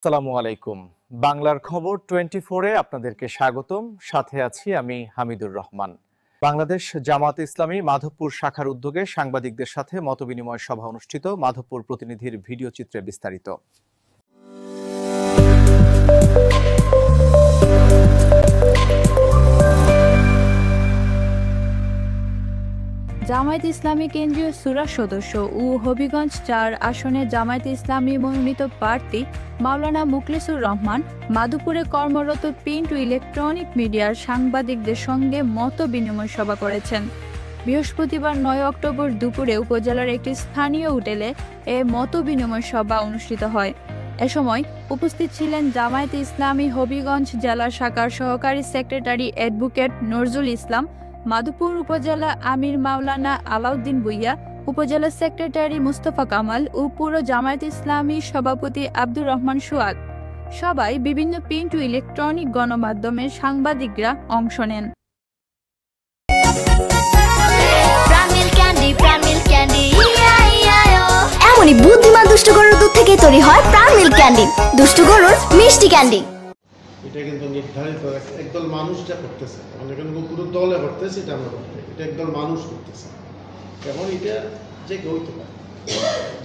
আসসালামু আলাইকুম। বাংলার খবর 24-এ আপনাদেরকে স্বাগতম। সাথে আছি আমি হামিদুর রহমান। বাংলাদেশ জামাত ইসলামী মাধবপুর শাখার উদ্যোগে সাংবাদিকদের সাথে মতবিনিময় সভা অনুষ্ঠিত। মাধবপুর প্রতিনিধির ভিডিও চিত্রে বিস্তারিত। জামায়াত ইসলামী কেন্দ্রীয় শূরা সদস্য ও হবিগঞ্জ ৪ আসনে জামায়াত ইসলামী মনোনীত প্রার্থী মাওলানা মুখলেসুর রহমান মাধবপুরে কর্মরত প্রিন্ট ও ইলেকট্রনিক মিডিয়ার সাংবাদিকদের সঙ্গে মত বিনিময় সভা করেছেন। বৃহস্পতিবার ৯ অক্টোবর দুপুরে উপজেলার একটি স্থানীয় হোটেলে এ মত বিনিময় সভা অনুষ্ঠিত হয়। এ সময় উপস্থিত ছিলেন জামায়াত ইসলামী হবিগঞ্জ জেলা শাখার সহকারী সেক্রেটারি অ্যাডভোকেট নজরুল ইসলাম, মাধবপুর উপজেলা আমির মাওলানা আলাউদ্দিন ভূঁইয়া, উপজেলা সেক্রেটারি মুস্তফা কামাল ও পুর জামায়াত ইসলামী সভাপতি আব্দুর রহমান সোহাগ। সবাই বিভিন্ন প্রিন্ট ও ইলেকট্রনিক গণমাধ্যমের সাংবাদিকরা অংশ নেন। এমনই বুদ্ধিমান দুষ্টু গরুর দুধ থেকে তৈরি হয় প্রাণ মিল্ক ক্যান্ডি, দুষ্টু গরুর মিষ্টি ক্যান্ডি। এটা কিন্তু নির্ধারিত একদল মানুষ যা করতেছে, মানে এখানে পুরো দলে করতেছে, এটা আমরা করতে, এটা একদল মানুষ করতেছে। যেমন এটা যে কেউ হইতে পারে,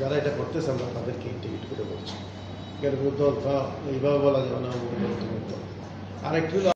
যারা এটা করতেছে আমরা তাদেরকে ইন্টিগ্রেট করে বলছি। এখানে দল এইভাবে বলা যাবে না, আরেকটি হলো